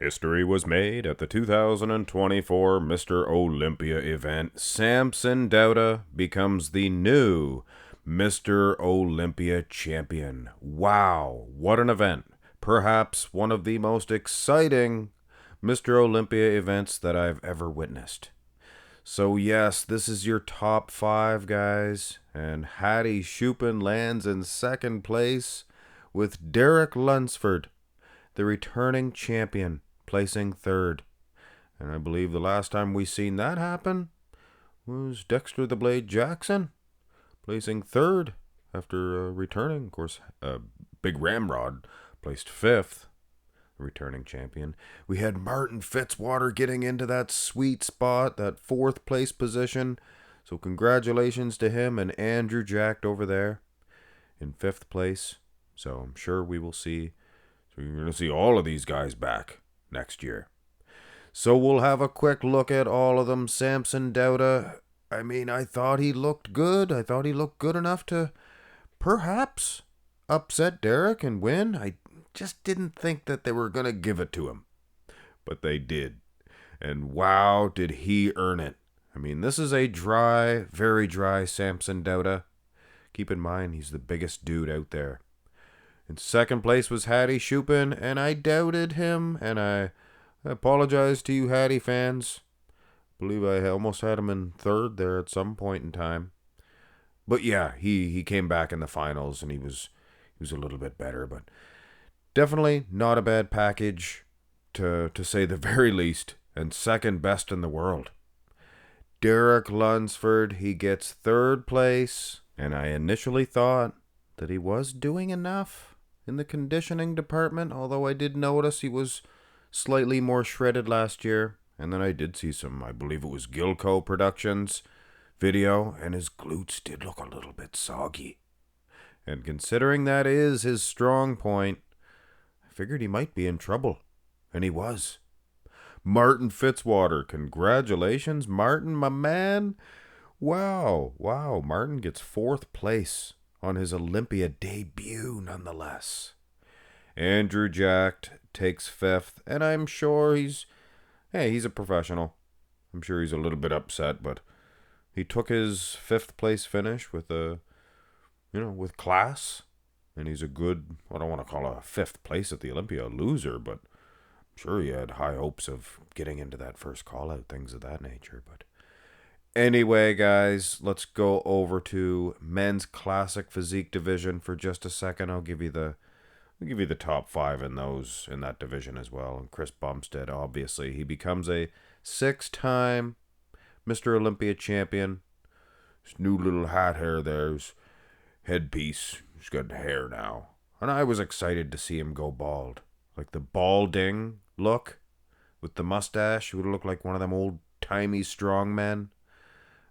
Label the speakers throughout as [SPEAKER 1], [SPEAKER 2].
[SPEAKER 1] History was made at the 2024 Mr. Olympia event. Samson Dauda becomes the new Mr. Olympia champion. Wow, what an event. Perhaps one of the most exciting Mr. Olympia events that I've ever witnessed. So yes, this is your top 5, guys. And Hattie Shupin lands in second place with Derek Lunsford, the returning champion, placing third. And I believe the last time we seen that happen was Dexter the Blade Jackson, placing third after returning. Of course, Big Ramrod placed fifth, returning champion. We had Martin Fitzwater getting into that sweet spot, that fourth place position. So congratulations to him, and Andrew Jacked over there in fifth place. So I'm sure we will see. So you're going to see all of these guys back next year. So we'll have a quick look at all of them. Samson Dauda, I thought he looked good. I thought he looked good enough to perhaps upset Derek and win. I just didn't think that they were going to give it to him. But they did. And wow, did he earn it. This is a dry, very dry Samson Dauda. Keep in mind, he's the biggest dude out there. In second place was Hattie Shupin, and I doubted him, and I apologize to you Hattie fans. I believe I almost had him in third there at some point in time. But yeah, he came back in the finals, and he was a little bit better, but definitely not a bad package, to say the very least, and second best in the world. Derek Lunsford, he gets third place, and I initially thought that he was doing enough in the conditioning department, although I did notice he was slightly more shredded last year. And then I did see some, I believe it was Gilco Productions video, and his glutes did look a little bit soggy. And considering that is his strong point, I figured he might be in trouble. And he was. Martin Fitzwater, congratulations, Martin, my man. Wow, Martin gets fourth place on his Olympia debut, nonetheless. Andrew Jacked takes fifth, and I'm sure he's a professional. I'm sure he's a little bit upset, but he took his fifth place finish with with class, and he's a good, I don't want to call a fifth place at the Olympia a loser, but I'm sure he had high hopes of getting into that first call-out, things of that nature, but anyway, guys, let's go over to men's classic physique division for just a second. I'll give you the top 5 in that division as well. And Chris Bumstead, obviously, he becomes a 6-time Mr. Olympia champion. His new little hat hair there, his headpiece. He's got hair now, and I was excited to see him go bald, like the balding look with the mustache. He would look like one of them old-timey strongmen.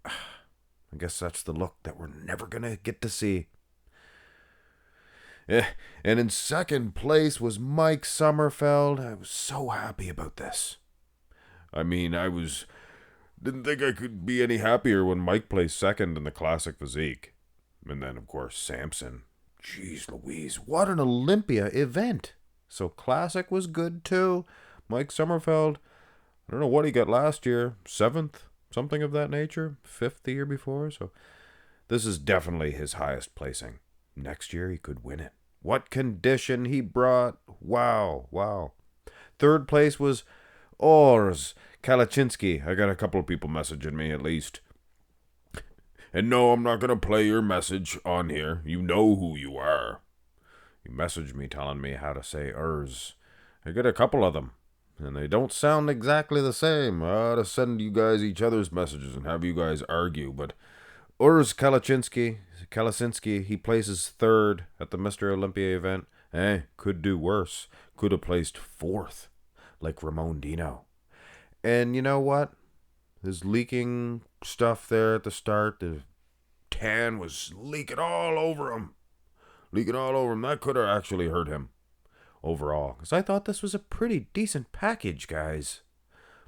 [SPEAKER 1] I guess that's the look that we're never going to get to see. And in second place was Mike Sommerfeld. I was so happy about this. Didn't think I could be any happier when Mike placed second in the Classic Physique. And then, of course, Samson. Jeez Louise, what an Olympia event. So Classic was good too. Mike Sommerfeld, I don't know what he got last year. 7th? Something of that nature. 5th the year before. So this is definitely his highest placing. Next year he could win it. What condition he brought. Wow. Third place was Ors Kalachinsky. I got a couple of people messaging me at least. And no, I'm not going to play your message on here. You know who you are. You messaged me telling me how to say Urs. I got a couple of them. And they don't sound exactly the same. I ought to send you guys each other's messages and have you guys argue. But Urs Kalasinski, he places third at the Mr. Olympia event. Could do worse. Could have placed fourth, like Ramon Dino. And you know what? His leaking stuff there at the start, the tan was leaking all over him. That could have actually hurt him overall, because I thought this was a pretty decent package, guys.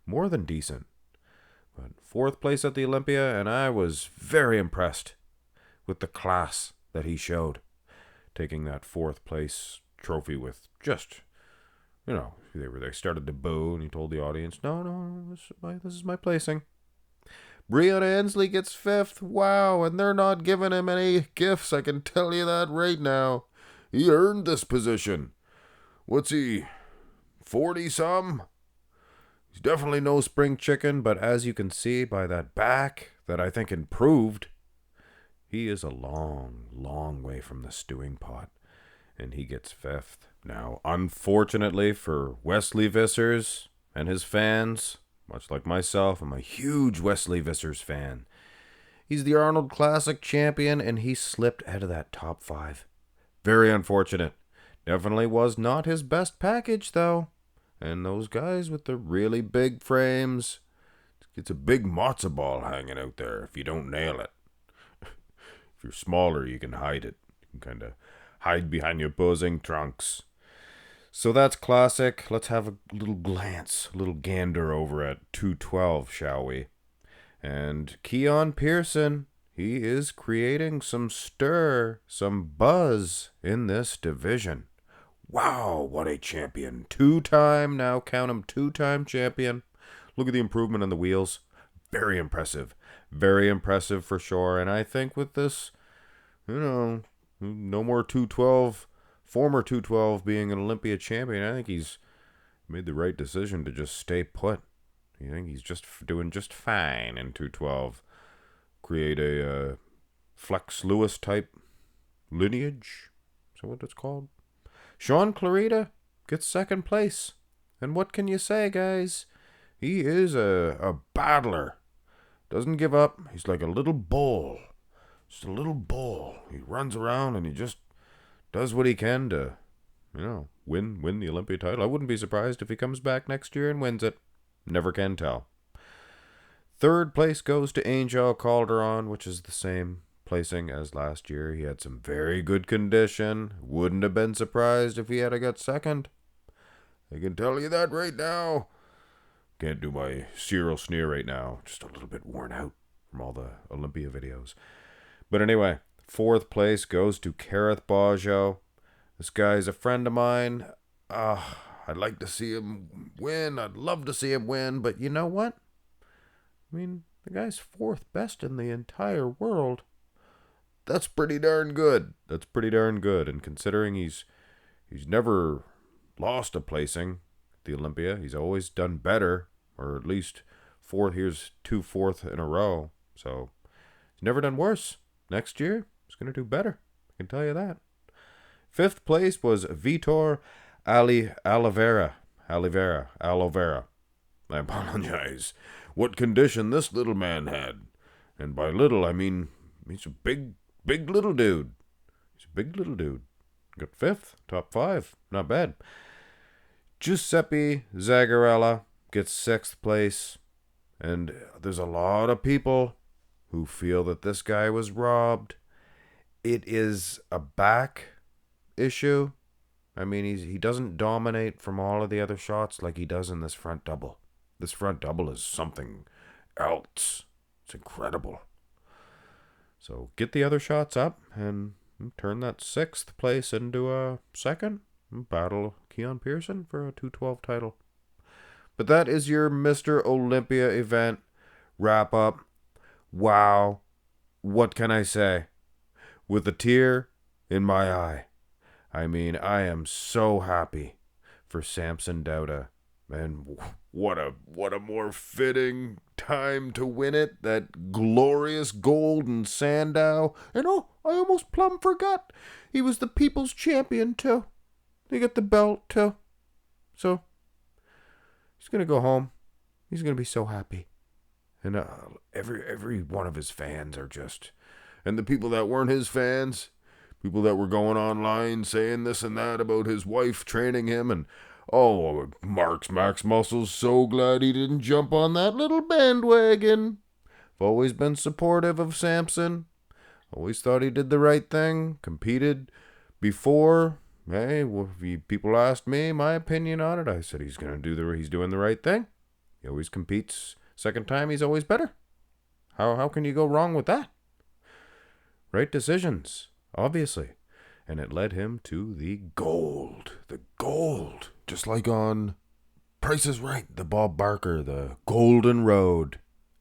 [SPEAKER 1] More than decent. But fourth place at the Olympia, and I was very impressed with the class that he showed, taking that fourth place trophy with just, They started to boo, and he told the audience, no, this is my placing. Breon Ansley gets 5th. Wow, and they're not giving him any gifts, I can tell you that right now. He earned this position. What's he, 40-some? He's definitely no spring chicken, but as you can see by that back that I think improved, he is a long way from the stewing pot, and he gets 5th. Now, unfortunately for Wesley Vissers and his fans, much like myself, I'm a huge Wesley Vissers fan. He's the Arnold Classic champion, and he slipped out of that top 5. Very unfortunate. Definitely was not his best package, though. And those guys with the really big frames, it's a big matzo ball hanging out there if you don't nail it. If you're smaller, you can hide it. You can kind of hide behind your posing trunks. So that's Classic. Let's have a little glance, a little gander over at 212, shall we? And Keon Pearson, he is creating some stir, some buzz in this division. Wow, what a champion. 2-time, now count him, 2-time champion. Look at the improvement on the wheels. Very impressive. Very impressive for sure. And I think with this, no more 212, former 212 being an Olympia champion, I think he's made the right decision to just stay put. I think he's just doing just fine in 212. Create a Flex Lewis type lineage. Is that what it's called? Sean Clarita gets 2nd place. And what can you say, guys? He is a battler. Doesn't give up. He's like a little bull. Just a little bull. He runs around and he just does what he can to, win the Olympia title. I wouldn't be surprised if he comes back next year and wins it. Never can tell. 3rd place goes to Angel Calderon, which is the same placing as last year. He had some very good condition. Wouldn't have been surprised if he had got 2nd. I can tell you that right now. Can't do my Cyril sneer right now. Just a little bit worn out from all the Olympia videos. But anyway, 4th place goes to Kareth Bajo. This guy's a friend of mine. I'd like to see him win. I'd love to see him win. But you know what? I mean, the guy's 4th best in the entire world. That's pretty darn good. That's pretty darn good. And considering he's never lost a placing at the Olympia, he's always done better, or at least 4th. Here's 2 4th in a row. So he's never done worse. Next year, he's going to do better. I can tell you that. 5th place was Vitor Oliveira. I apologize. What condition this little man had. And by little, I mean he's a big little dude. He's a big little dude. Got 5th, top 5. Not bad. Giuseppe Zagarella gets 6th place. And there's a lot of people who feel that this guy was robbed. It is a back issue. I mean, he doesn't dominate from all of the other shots like he does in this front double. This front double is something else. It's incredible. So get the other shots up and turn that 6th place into a 2nd. Battle Keon Pearson for a 212 title. But that is your Mr. Olympia event wrap up. Wow. What can I say? With a tear in my eye. I mean, I am so happy for Samson Dauda. And what a more fitting time to win it. That glorious gold in Sandow. And I almost plumb forgot. He was the people's champion too. They got the belt too. So he's going to go home. He's going to be so happy. And every one of his fans are just... And the people that weren't his fans, people that were going online saying this and that about his wife training him, and Max Muscle's so glad he didn't jump on that little bandwagon. I've always been supportive of Samson. Always thought he did the right thing. Competed before. Hey, people asked me my opinion on it. I said he's doing the right thing. He always competes. Second time, he's always better. How can you go wrong with that? Right decisions, obviously. And it led him to the gold. The gold. Just like on Price is Right, the Bob Barker, the Golden Road,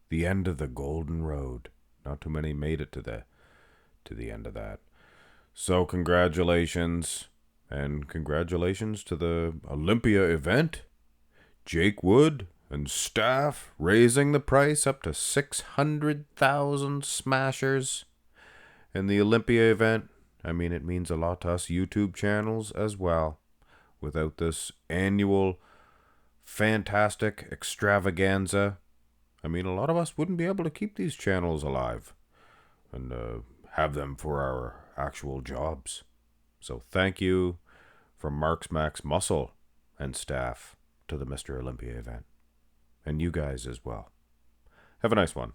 [SPEAKER 1] the end of the Golden Road. Not too many made it to the end of that. So congratulations, and congratulations to the Olympia event. Jake Wood and staff raising the price up to 600,000 smashers in the Olympia event. I mean, it means a lot to us YouTube channels as well. Without this annual fantastic extravaganza, I mean, a lot of us wouldn't be able to keep these channels alive and have them for our actual jobs. So thank you from Mark's Max Muscle and staff to the Mr. Olympia event. And you guys as well. Have a nice one.